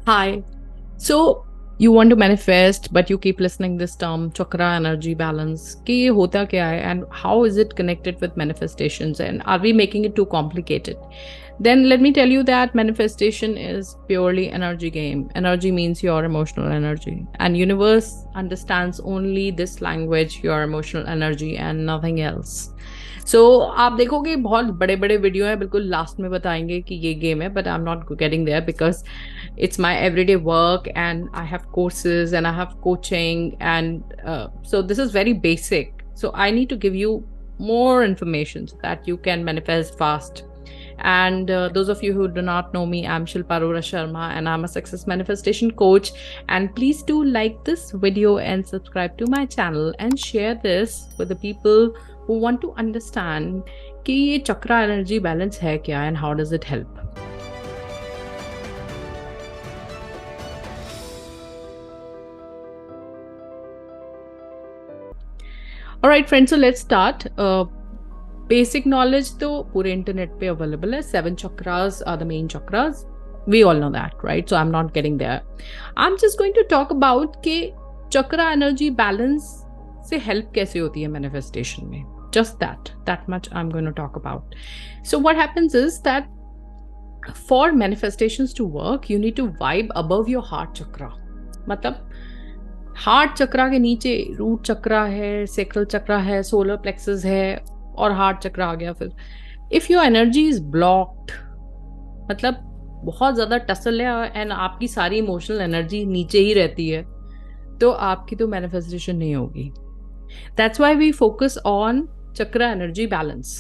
Hi. So you want to manifest, but you keep listening this term chakra energy balance. कि ये होता क्या है and how is it connected with manifestations and are we making it too complicated? Then let me tell you that manifestation is purely energy game. Energy means your emotional energy, and universe understands only this language, your emotional energy, and nothing else. सो आप देखोगे बहुत बड़े बड़े video हैं, बिल्कुल last में बताएंगे कि ये गेम है, but I am not getting there because it's my everyday work and I have courses and I have coaching and so this is very basic, so I need to give you more information so that you can manifest fast. And those of you who do not know me, I'm Shilpa Arora Sharma and I'm a success manifestation coach. And please do like this video and subscribe to my channel and share this with the people who want to understand कि ये chakra energy balance है क्या and how does it help. All right, friends, so let's start. Basic knowledge तो पूरे internet पे available है. 7 chakras are the main chakras. We all know that, right? So I'm not getting there. I'm just going to talk about कि chakra energy balance से help कैसे होती है manifestation में. Just that much I'm going to talk about. So what happens is that for manifestations to work, you need to vibe above your heart chakra. मतलब heart चक्रा के नीचे root चक्रा है, sacral चक्रा है, सोलर प्लेक्सस है और heart चक्रा आ गया. फिर if your energy is blocked, मतलब बहुत ज्यादा टसल है एंड आपकी सारी इमोशनल एनर्जी नीचे ही रहती है, तो आपकी तो मैनिफेस्टेशन नहीं होगी. That's why we focus on chakra energy balance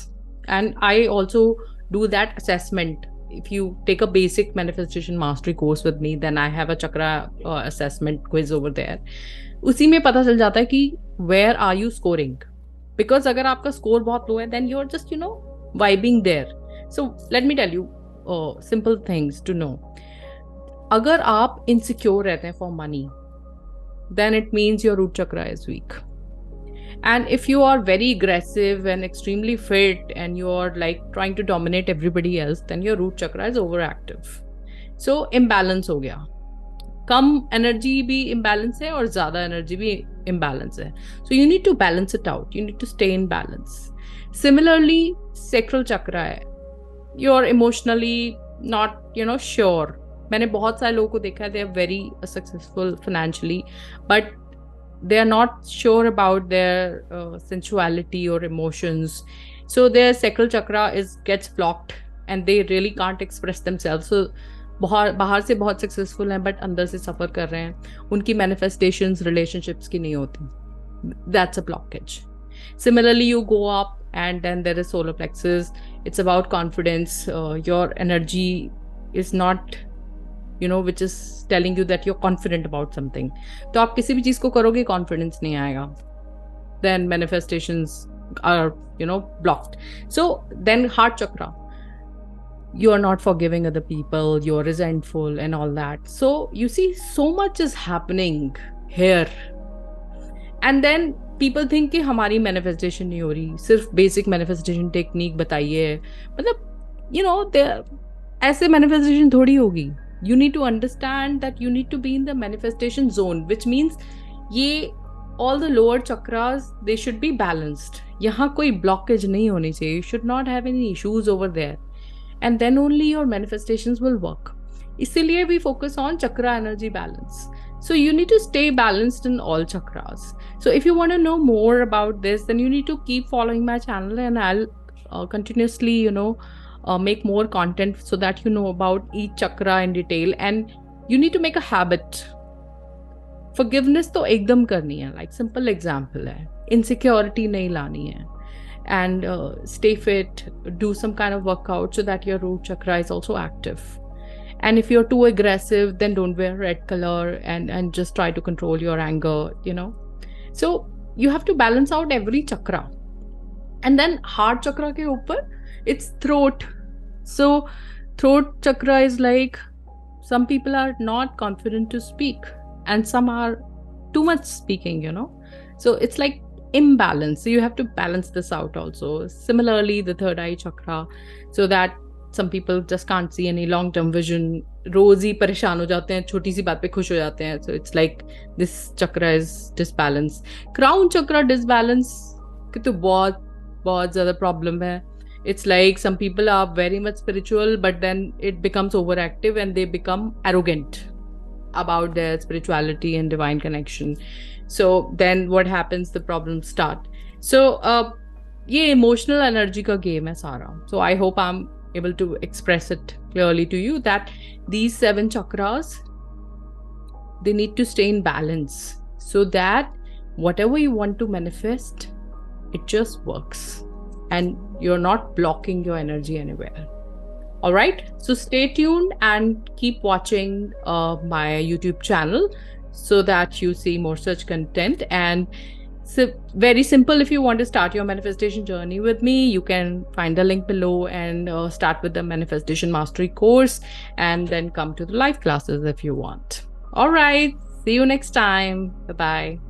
and I also do that assessment. If you take a basic manifestation mastery course with me, then I have a chakra assessment quiz over there. उसी में पता चल जाता है कि where are you scoring, because अगर आपका score बहुत low है then you're just vibing there. So let me tell you simple things to know. अगर आप insecure रहते हैं for money, then it means your root chakra is weak. And if you are very aggressive and extremely fit and you are like trying to dominate everybody else, then your root chakra is overactive. So imbalance हो गया. कम energy भी imbalance है और ज़्यादा energy भी imbalance है. So you need to balance it out. You need to stay in balance. Similarly, sacral chakra है. You are emotionally not sure. मैंने बहुत सारे लोगों को देखा है, they are very successful financially, but they are not sure about their sensuality or emotions, so their sacral chakra gets blocked and they really can't express themselves. So बाहर से बहुत सक्सेसफुल हैं बट अंदर से सफर कर रहे हैं, उनकी मैनिफेस्टेशंस रिलेशनशिप्स की नहीं होती. That's a blockage. Similarly, you go up and then there is solar plexus. It's about confidence. Your energy is not which is telling you that you're confident about something. तो आप किसी भी चीज को करोगे confidence नहीं आएगा, then manifestations are blocked. So then heart chakra, you are not forgiving other people, you're resentful and all that. So you see, so much is happening here and then people think कि हमारी manifestation नहीं हो रही, सिर्फ basic manifestation technique बताइए. मतलब ऐसे manifestation थोड़ी होगी. You need to understand that you need to be in the manifestation zone, which means all the lower chakras, they should be balanced. यहाँ कोई blockage नहीं होनी चाहिए. You should not have any issues over there, and then only your manifestations will work. इसीलिए we focus on chakra energy balance. So you need to stay balanced in all chakras. So if you want to know more about this, then you need to keep following my channel and I'll continuously make more content so that you know about each chakra in detail. And you need to make a habit. Forgiveness तो एकदम करनी है. Like simple example है, insecurity नहीं लानी है. And stay fit, do some kind of workout so that your root chakra is also active. And if you're too aggressive, then don't wear red color and just try to control your anger, So you have to balance out every chakra. And then heart chakra के ऊपर, it's throat. So throat chakra is like, some people are not confident to speak and some are too much speaking, So it's like imbalance. So you have to balance this out also. Similarly, the third eye chakra, so that some people just can't see any long-term vision. रोज ही परेशान हो जाते हैं, छोटी सी बात पे खुश हो जाते हैं. So it's like this chakra is disbalance. Crown chakra disbalance की तो बहुत बहुत ज़्यादा problem है. It's like some people are very much spiritual, but then it becomes overactive and they become arrogant about their spirituality and divine connection. So then what happens? The problems start. So ये emotional energy का game है सारा. So I hope I'm able to express it clearly to you that these 7 chakras, they need to stay in balance so that whatever you want to manifest, it just works and you're not blocking your energy anywhere. All right, so stay tuned and keep watching my YouTube channel so that you see more such content. And so very simple, if you want to start your manifestation journey with me, you can find the link below and start with the manifestation mastery course and then come to the live classes if you want. All right, see you next time. Bye-bye.